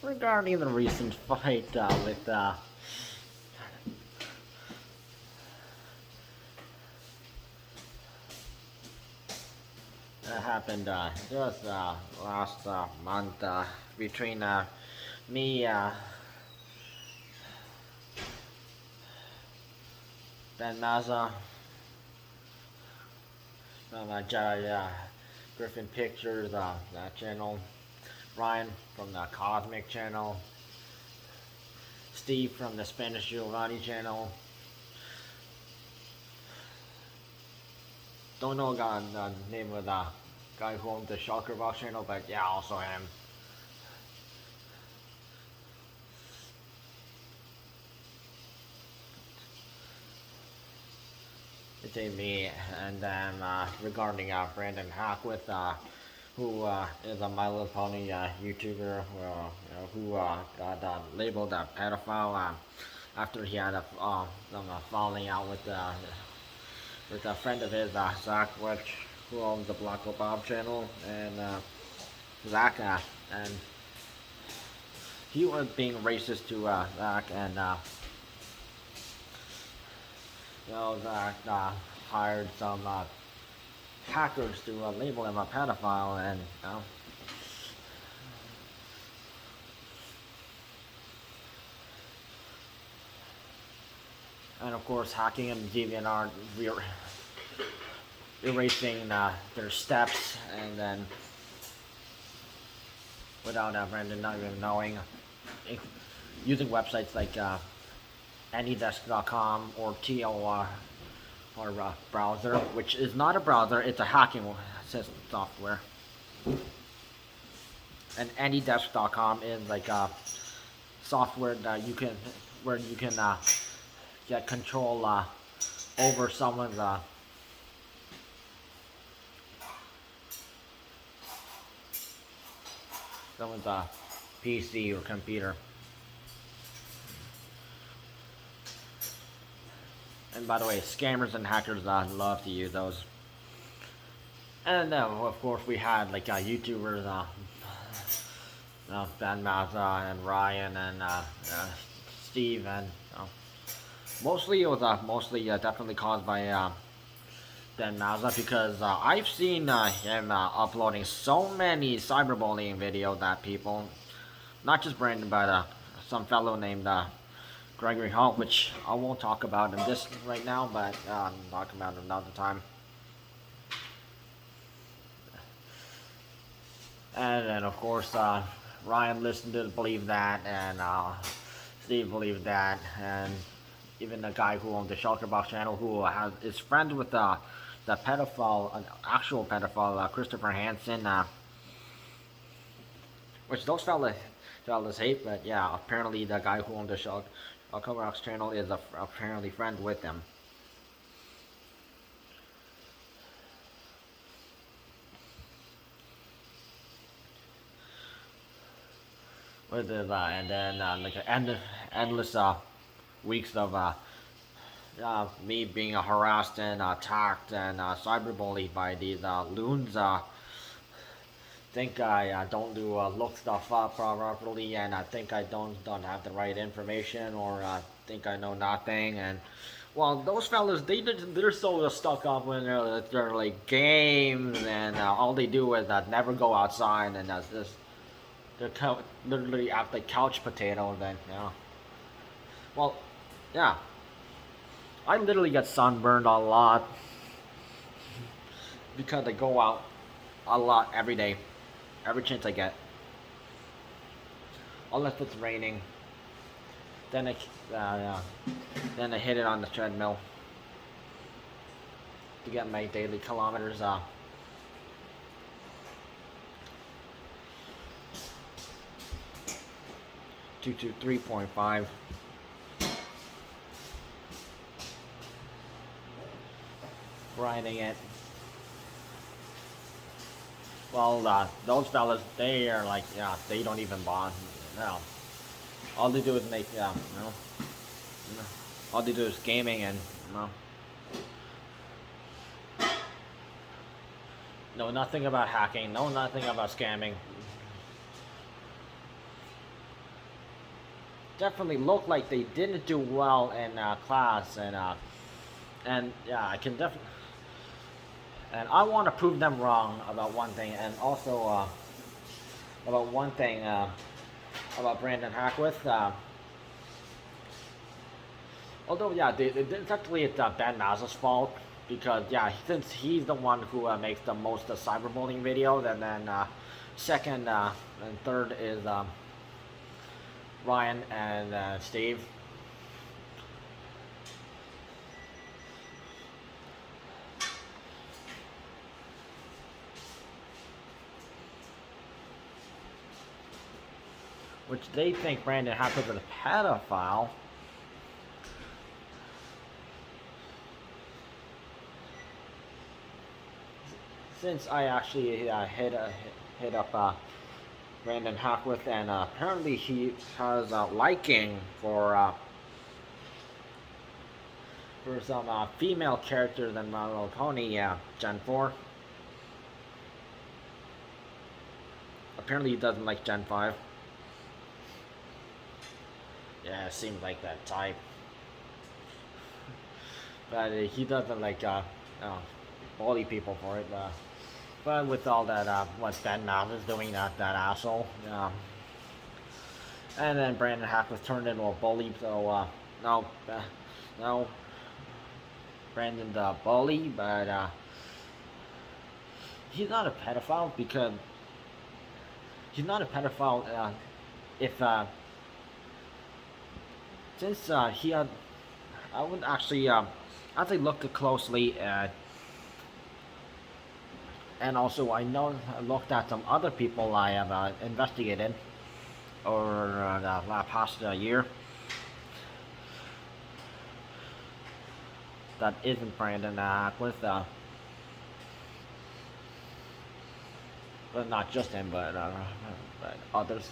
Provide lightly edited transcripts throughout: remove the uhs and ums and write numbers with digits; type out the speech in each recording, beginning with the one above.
regarding the recent fight with that happened just last month between me, Ben Maza from Griffin Pictures, that channel, Ryan from the Cosmic channel, Steve from the Spanish Giovanni channel. Don't know the name of the guy who owns the Shocker Box channel, but yeah, also him. It's me, and then regarding Brandon Hackwith, who is a My Little Pony YouTuber who got labeled a pedophile after he had some falling out with a friend of his, Zach, who owns the Black Bob channel, and Zach, and he was being racist to Zach, and Zach hired some hackers to label him a pedophile, and and of course hacking and DeviantArt erasing their steps, and then without Brandon not even knowing, using websites like anydesk.com or TOR or browser, which is not a browser, it's a hacking system software. And anydesk.com is like a software that you can get control over someone's PC or computer. And by the way, scammers and hackers love to use those. And of course we had like YouTubers, Ben Maza and Ryan and Steve, and mostly it was definitely caused by Ben Maza, because I've seen him uploading so many cyberbullying videos that people, not just Brandon, but some fellow named Gregory Hall, which I won't talk about in this right now, but I'll talk about it another time. And then of course Ryan listened to believe that, and Steve believed that, and even the guy who owns the Shulker Box channel, who is friends with the pedophile, an actual pedophile, Christopher Hansen, which those fellas hate, but yeah, apparently the guy who owns the Shulker Box channel is apparently friend with them. With it, and then like endless weeks of me being harassed and attacked and cyberbullied by these loons. Think I don't look stuff up properly, and I think I don't have the right information, or think I know nothing. And well, those fellas, they're so stuck up when they're like games, and all they do is never go outside, and just they're literally act like couch potatoes. Then well, yeah, I literally get sunburned a lot because I go out a lot every day, every chance I get. Unless it's raining, then I hit it on the treadmill to get my daily kilometers. 223.5. Grinding it. Well, those fellas, they are like, they don't even bond. No. All they do is make, all they do is gaming, and, know nothing about hacking, know nothing about scamming. definitely look like they didn't do well in class, and yeah, I can definitely, and I want to prove them wrong about one thing, and also about one thing about Brandon Hackwith. Although yeah, technically it's Ben Maz's fault because yeah, since he's the one who makes the most cyberbullying videos, and then second and third is Ryan and Steve. Which they think Brandon Hackwith is a pedophile. Since I actually hit up Brandon Hackwith, and apparently he has a liking for some female characters in My Little Pony Gen 4. Apparently he doesn't like Gen 5. Yeah, it seems like that type. But he doesn't like bully people for it. But with all that, what Ben Mount is doing, that asshole. And then Brandon Hackwith turned into a bully, so no, Brandon's a bully, but he's not a pedophile because he's not a pedophile if since he had, I would actually as I looked closely at, and also I looked at some other people I have investigated over the past year that isn't Brandon Hackwith, but not just him, but others.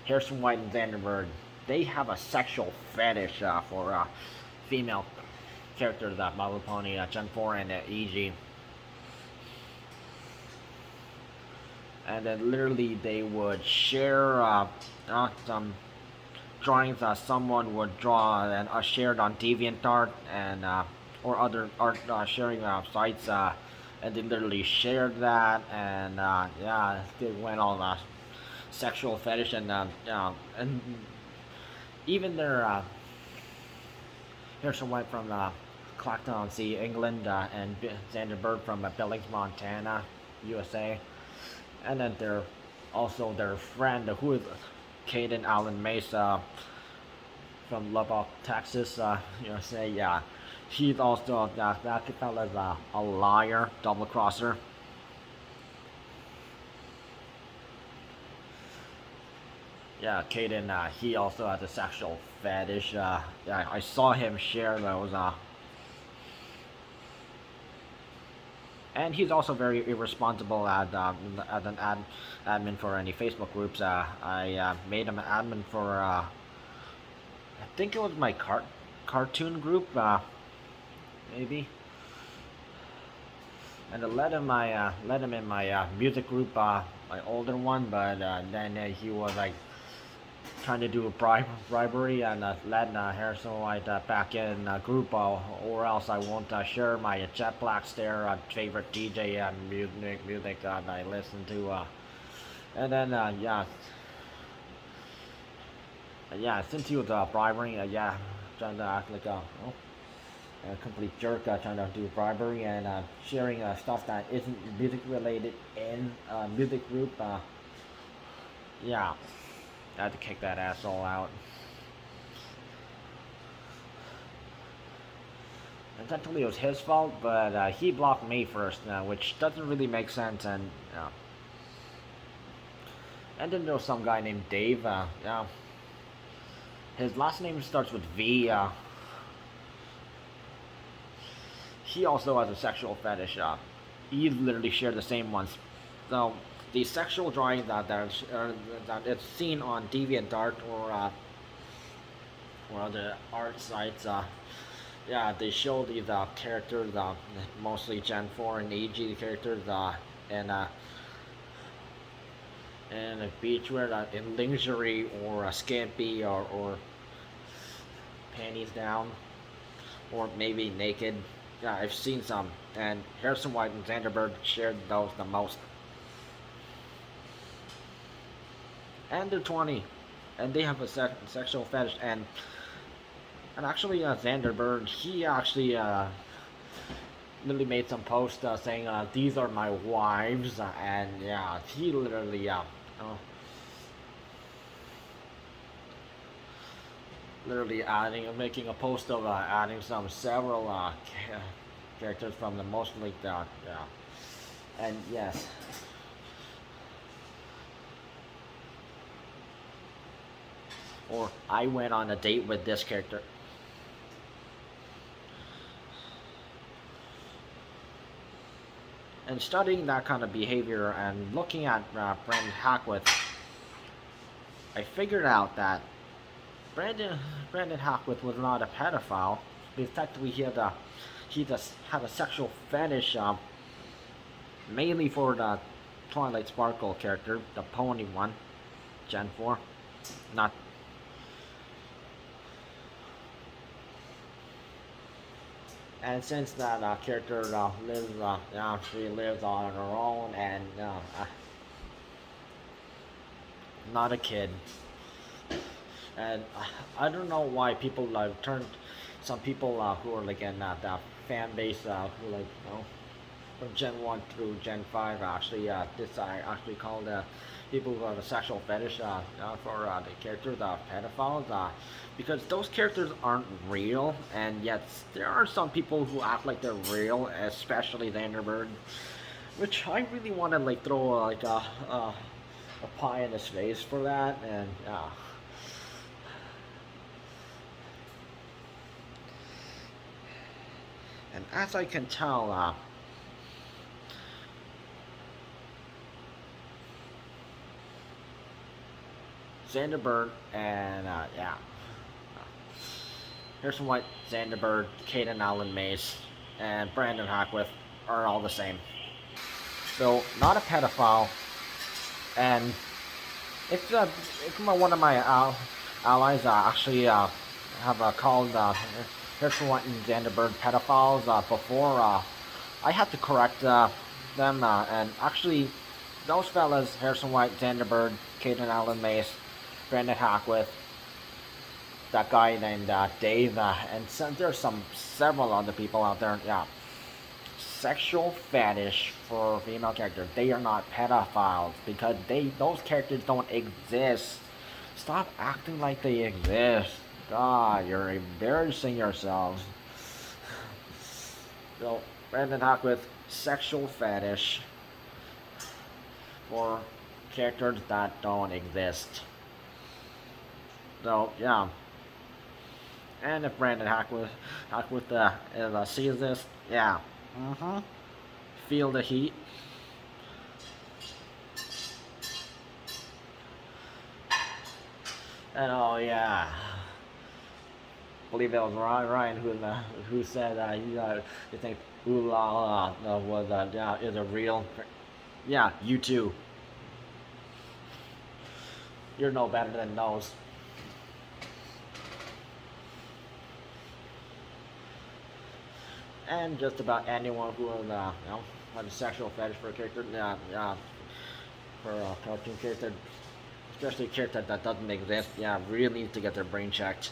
Here's from White and Zander Bird. They have a sexual fetish for female characters that My Little Pony Gen 4 and EG. And then literally they would share some drawings that someone would draw and shared on DeviantArt and or other art sharing sites, and they literally shared that, and yeah, they went on sexual fetish, and even their here's someone from Clacton-on-Sea, England, and Zander Bird from Billings, Montana, USA. And then also their friend, who is Kaden Allen Mesa from Lubbock, Texas, USA. Yeah, he's also that fella's a liar, double crosser. Yeah, Kaden, he also has a sexual fetish. Yeah, I saw him share those. And he's also very irresponsible as an admin for any Facebook groups. I made him an admin for I think it was my cartoon group, maybe. And I let him in my music group, my older one, but then he was like trying to do a bribery, and led Harrison White back in group, or else I won't share my Jet Black's their favorite DJ music that I listen to. And then yeah, since he was bribery, yeah, trying to act like a complete jerk, trying to do bribery and sharing stuff that isn't music related in music group. Yeah. I had to kick that asshole out. And technically it was his fault, but he blocked me first, which doesn't really make sense. And then there was some guy named Dave. Yeah, his last name starts with V. He also has a sexual fetish. He literally shared the same ones. So the sexual drawings that it's seen on DeviantArt or other art sites, yeah, they show these characters, mostly Gen 4 and EG characters, and and a beachwear in lingerie or a skimpy or panties down or maybe naked. Yeah, I've seen some, and Harrison White and Zander Bird shared those the most. And they're 20, and they have a sexual fetish. And actually, Zander Bird, he actually literally made some posts saying these are my wives, and yeah, he literally literally adding making a post of adding some several characters from the most leaked out. Yeah, and yes. Or I went on a date with this character. And studying that kind of behavior and looking at Brandon Hackwith, I figured out that Brandon Brandon Hackwith was not a pedophile. Effectively, he just had a sexual fetish, mainly for the Twilight Sparkle character, the pony one, Gen 4. Not. And since that character she lives on her own and not a kid. And I don't know why people turned some people who are like in that fan base who like from Gen 1 through Gen 5 actually this I actually call the people who have a sexual fetish for the characters pedophiles because those characters aren't real, and yet there are some people who act like they're real, especially Thunderbird, which I really want to like throw like a pie in his face for that. And and as I can tell, Zander Bird and Harrison White, Zander Bird, Kaden Allen Mace, and Brandon Hackwith are all the same. So not a pedophile, and if one of my allies actually have called Harrison White and Zander Bird pedophiles before, I had to correct them, and actually those fellas, Harrison White, Zander Bird, Kaden Allen Mace, Brandon Hackwith, that guy named Dave, and there's several other people out there. Yeah, sexual fetish for female characters. They are not pedophiles because those characters don't exist. Stop acting like they exist. God, you're embarrassing yourselves. So, Brandon Hackwith, sexual fetish for characters that don't exist. So, yeah. And if Brandon Hackwith sees this, yeah. Feel the heat. And oh yeah, I believe it was Ryan who said you think ooh la la was is a real. Yeah, you too. You're no better than those. And just about anyone who has a sexual fetish for a character, for a cartoon character, especially a character that doesn't exist, really needs to get their brain checked.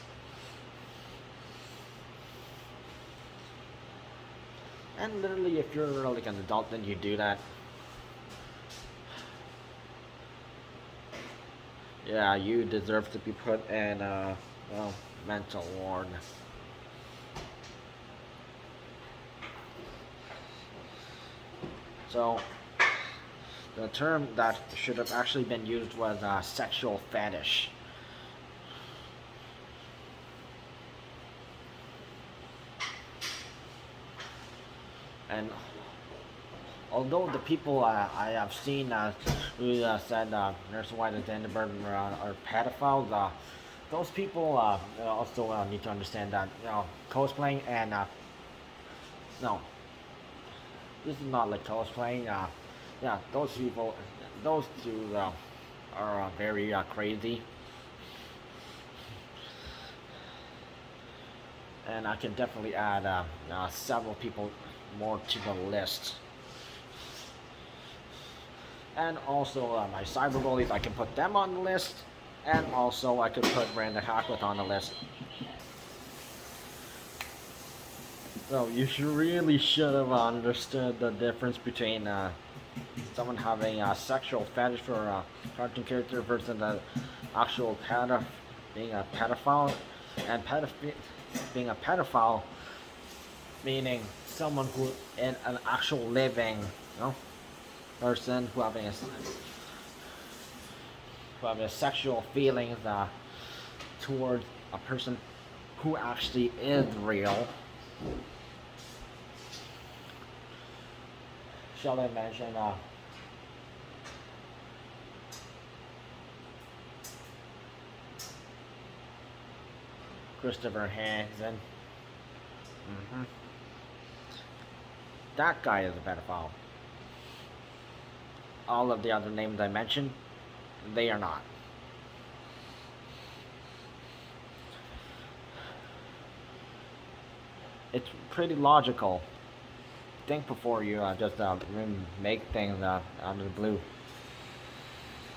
And literally, if you're like an adult, then you do that. Yeah, you deserve to be put in a mental ward. So, the term that should have actually been used was sexual fetish. And although the people I have seen who said Nurse White and Zander Bird are pedophiles, those people also need to understand that cosplaying and no, this is not like cosplaying. Yeah, those people, those two are very crazy, and I can definitely add several people more to the list. And also my cyberbullies, I can put them on the list, and also I could put Brandon Hackwith on the list. So you should have understood the difference between someone having a sexual fetish for a cartoon character versus the actual being a pedophile, and being a pedophile meaning someone who in an actual living, person who having a sexual feelings towards a person who actually is real. Shall I mention Christopher Hansen? hmm That guy is a pedophile. All of the other names I mentioned, they are not. It's pretty logical. Think before you just make things out of the blue.